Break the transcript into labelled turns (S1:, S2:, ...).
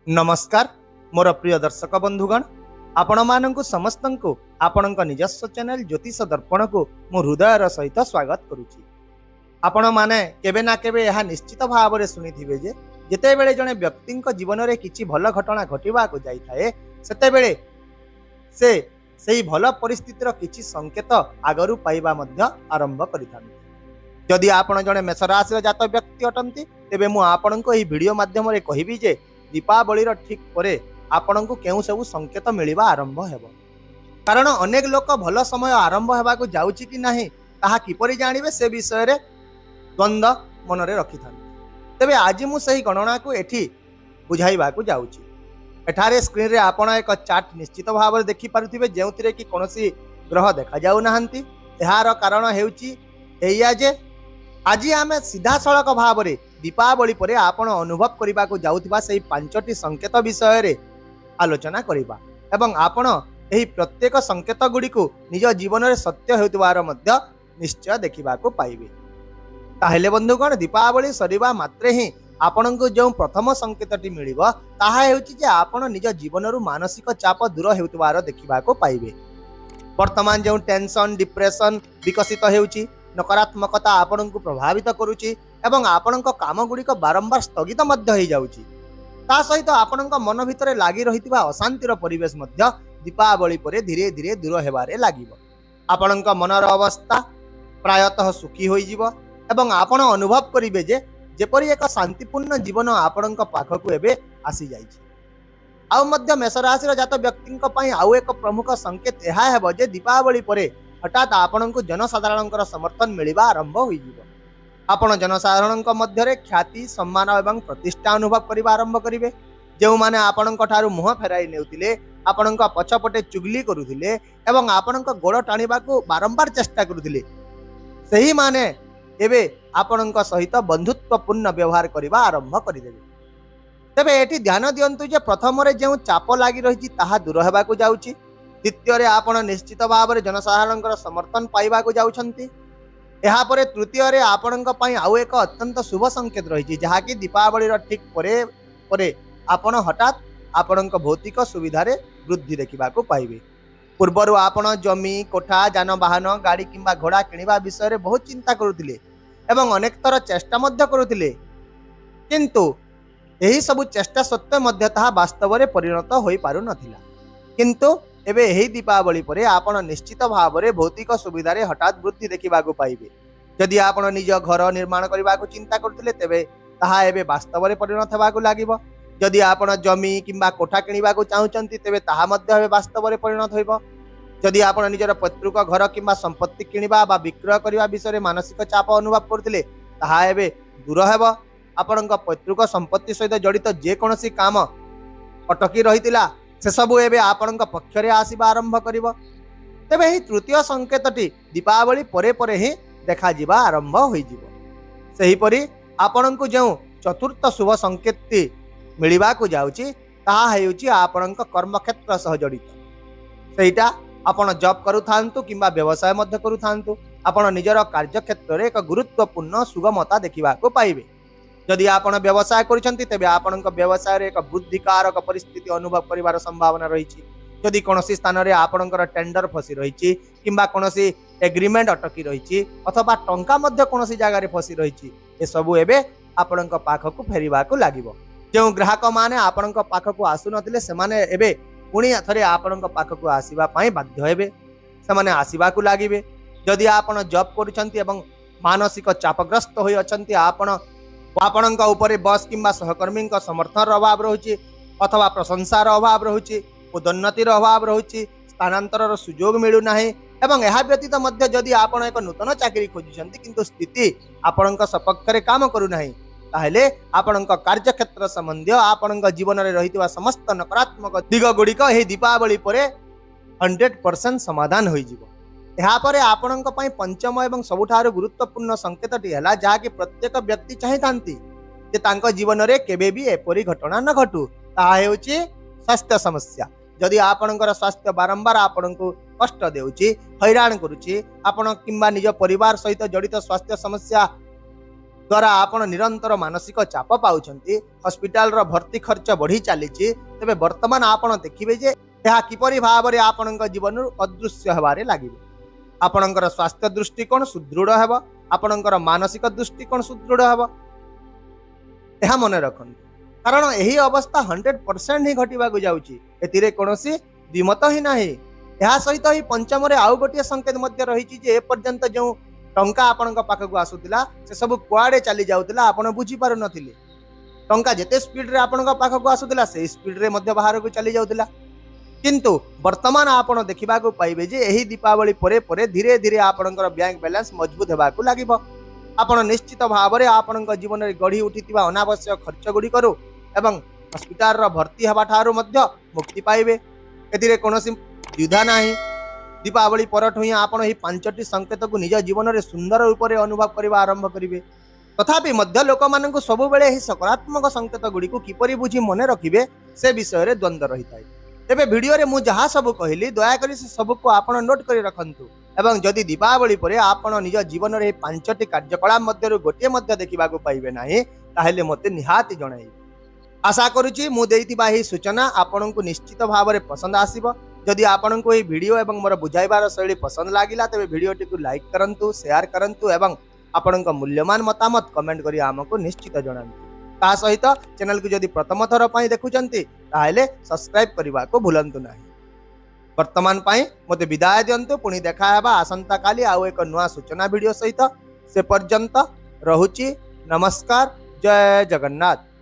S1: नमस्कार मोर प्रिय दर्शक बंधुगण आपण मानकु समस्तंकु आपणक निजस्व चैनल ज्योतिष दर्पण को मु हृदयर सहित स्वागत करुछि। आपण माने केबे ना केबे यह निश्चित भाव में शुणिथिबे जे जेते बेले जने व्यक्ति जीवन में किछि भल घटना घटिबा को जाई थाए सेते बेले से सेही भल परिस्थितिर किछि संकेत आगरु पाइबा मध्य आरंभ करिथाନ୍ତି। जदि आपण जने मेष राशि जात व्यक्ति अटंती तेबे मु आपणको एही वीडियो माध्यम रे कहिबी जे दीपावली ठीक परे आपण को केउ सब संकेत मिलवा आरंभ हेबो। कारण अनेक लोक भल समय आरंभ हेबा को जाउची कि नाही ताहा किपरि जानिबे से विषय रे द्वंद्व मन रे रखिथाନ୍ତି। तेबे आज मु सही गणना को एठी बुझाइबा को जाउची। एठारे स्क्रीन रे आपण एक चार्ट निश्चित भाव में देखि पारुथिबे जेउथिरे कि कोनोसी ग्रह देखा जाउ नाहंती। एहार कारण हेउची एया जे आज आमे सीधा सड़क भाव में दीपावली पर आपण अनुभव करने को जाउथिबा सेही पांचटी संकेत विषय रे आलोचना करिबा एवं आपण एही प्रत्येक संकेत गुडी को निज जीवन रे सत्य हेउतबार मध्य निश्चय देखिबा को पाइबे। ताहेले बंधुगण दीपावली सरीबा मात्रे ही आपण को जो प्रथम संकेतटी मिलिबो ताहा हेउची जे आपण निज जीवन रु मानसिक चाप दूर हेउतबार देखिबा को पाइबे। वर्तमान जो टेंशन डिप्रेशन विकसित हेउची नकारात्मकता आपण को प्रभावित करुची एवं आपण काम गुड़िक बारंबार स्थगित हो जाउची। ता सहित आपण मन भितर लागी रहितिबा अशांतिर परिवेश मध्य दीपावली परे धीरे धीरे दूर हेबारे लागिबो। आपण मनर अवस्था प्रायतः सुखी होई जिवो एवं आपण अनुभव करिवे जे जेपरि एक शांतिपूर्ण जीवन आपण पाखकु एबे आसी जाइछि। आउ मध्य मेष राशि जात व्यक्ति पई आउ एक प्रमुख संकेत एहा हेबो जे दीपावली परे हठात आपण जनसाधारण समर्थन मिलवा आरंभ होई जिवो। आपण जनसाधारण मध्य ख्याति सम्मान एवं प्रतिष्ठा अनुभव करने आरंभ करेंगे। जो माने आपण मुह फेराई नेउतिले आपण पछपटे चुगली करुथिले एवं आपण गोड़ टाणिबा को बारंबार चेष्टा करुथिले सही माने एबे आपण सहित बंधुत्वपूर्ण व्यवहार करने आरंभ करदेवे। तेबे एटी ध्यान दियंतु जे प्रथम रे जो चाप लागी रही ताहा दूर हेबा को जाउची। द्वितीय रे आपण निश्चित भाव में जनसाधारण समर्थन पाइबा को जाउछंती। यहाँ पर तृतीय रे आपण आउ एक अत्यंत शुभ संकेत रही जहाँकि दीपावली ठीक परे परे आपण हठात आपण भौतिक सुविधा वृद्धि देखा पाइबे। पूर्वर आपण जमी कोठा जानवाहन गाड़ी किंबा घोड़ा किणवा विषय बहुत चिंता करुथिले एवं अनेक थर चेष्टा मध्य करुथिले किंतु एही सब चेष्टा सत्वे मध्य ताहा वास्तव में परिणत होई पारु नथिला। किंतु एबे एही दीपावली परे आपण निश्चित भाव में भौतिक सुविधा हठात वृद्धि देखा पाइबे। जदि आपण निज घर निर्माण करने को चिंता करथिले तेबे ताहा एबे वास्तव में परिणत होबाकु लागिबो। जदि आपण जमी किंबा कोठा किणवा को चाहुचंती तेबे ताहा मध्य एबे वास्तव में परिणत होइबो। जदि आपण निजर पैतृक घर किंबा संपत्ति किणवा बा विक्रय करने विषय मानसिक चाप अनुभव करथिले ताहा एबे दूर हेबो। आपण पैतृक संपत्ति सहित जड़ित जेकोसी काम अटकी रहितिला से सबु एबे आपण पक्षरे आसीबा आरंभ करिवो। तेबे ही तृतीय संकेतटी दीपावली परे परे ही देखा जिबा आरंभ होई जिवो। सही परि आपण को जो चतुर्थ शुभ संकेतटी मिलिबा को जाउची ताहा हेउची आपण कर्मक्षेत्र सह जड़ित। सेटा आपण जॉब करूथांतु किंबा व्यवसाय मध्य करूथांतु आपण निजर कार्यक्षेत्र रे एक गुरुत्वपूर्ण सुगमता देखिबा को पाइबे। जदि आपण व्यवसाय करिसंती तेबे आपण व्यवसाय रे एक वृद्धिकारक परिस्थिति अनुभव करिवार संभावना रहिछि। जदि कोनोसी स्थान रे आपणकर टेंडर फसी रहिछि किंबा कोनोसी एग्रीमेंट अटकी रहिछि अथवा टंका मध्य कोनोसी जगह रे फसी रहिछि ए सबु एबे आपणक पाखकु फेरिबा को लागिबो। जो ग्राहक माने आपणक पाखकु आसु नथिले से माने एबे पुणी थरे आपणक पाखकु आसीबा पई बाध्य हेबे से माने आसीबा को लागिबे। जदि आपण जॉब करूछंती एवं मानसिक चापग्रस्त होई अछंती आपणक ऊपर बॉस किंबा सहकर्मी समर्थन अभाव रहुछि अथवा प्रशंसार अभाव रहुछि पदोन्नतिर अभाव रहुछि स्थानांतर सुजोग मिलु नाही एवं यह व्यतीत मध्य जदि आपण एक नूतन चाकरी खोजुछंती किंतु स्थिति आपणक सपक्ष रे काम करू नाही ताहेले आपणक कार्यक्षेत्र संबंधी आपणक जीवन रे रहितवा समस्त नकारात्मक दिग गुड़िक एही दीपावली परे 100% समाधान होई जिवो। यहाँ पर आपणक पई पंचम एवं सबुठारु गुरुत्वपूर्ण संकेतटी हैला जहाँकि प्रत्येक व्यक्ति चाहिथांती जे तांको जीवन रे केबे भी एपरि घटना न घटू ताहा हेउची स्वास्थ्य समस्या। जदि आपणकर स्वास्थ्य बारंबार आपणको कष्ट देउची हैरान करूची आपण किंबा निज परिवार सहित जड़ित स्वास्थ्य समस्या द्वारा आपण निरंतर मानसिक चाप पाउछंती, हॉस्पिटल रो भर्ती खर्च बढ़ी चलीछि, तेबे वर्तमान आपण देखिबे जे यह किपरि भाबरे आपणक जीवन अदृश्य हेबारे लागिबे। आपणकर स्वास्थ्य दृष्टिकोण सुदृढ़ हेबो, आपणकर मानसिक दृष्टिकोण सुदृढ़ हेबो। यह मन रखନ୍ତୁ, कारण यही अवस्था 100% ही घटिबाकु जाउछि, एतिरे कोनोसी द्विमत ही नाही। यह सहित ही पंचम रे आउ गोटिए संकेत मध्य रहिछि जे ए पर्यंत जो टंका आपणक पाखकु आसुतिला से सब कुआडे चली जाउतिला आपण बुझी पारु नथिले। टंका जेते स्पीड रे आपणक पाखकु आसुतिला से स्पीड रे मध्य बाहर को चली जाउतिला, किंतु वर्तमान आपण देखिबाकु पाइबे जे एही दीपावली परे परे धीरे धीरे आपणकर बैंक बैलेंस मजबूत हेबाकु लागिबो। आपण निश्चित भाबरे आपणक जीवन रे गढ़ी उठितिबा अनावश्यक खर्च गुडी करू एवं हॉस्पिटल रो भर्ती हेबा ठारू मध्य मुक्ति पाइबे। एतिरे कोनोसी द्विधा नाही। दीपावली परठु ही आपण ही पांचटी संकेत को निज जीवन रे सुंदर रूप रे अनुभव करबा आरंभ करिवे। तथापि मध्य लोक माननकु सब बेले ही सकारात्मक संकेत गुडी को किपरि बुझी मने रखिबे से विषय रे द्वंद्व रहिताय। तेबे वीडियो रे मु जहा सब कहली दया करी से सब को आपण नोट करी रखंतु एवं जदि दीपावली परे आपण निज जीवन रे पांचटी कार्यकलाप मध्यरु गोटे मध्य देखिबाकु पाइबे नाही ताहेले मते निहाती जणाई। आशा करूची मु देइतिबा ही सूचना आपनकु निश्चित भाव पसंद आसीबो। जदि आपनकु एही वीडियो एवं मोर बुझाइबार शैली पसंद लागिला तेबे वीडियोटी को लाइक करंतु, शेयर करंतु एवं आपनक मूल्यवान मतामत कमेंट करी आमको निश्चित जणांतु। ता सहित चैनल को जदि प्रथम थर पई देखुचंती ताहेले सब्सक्राइब करबा को भूलंतु नाही। वर्तमान पई मते विदाय दियंतु, पुणी देखा हेबा आसंता काली आउ एक नुआ सूचना वीडियो सहित। से पर्यंत रहुची, नमस्कार, जय जगन्नाथ।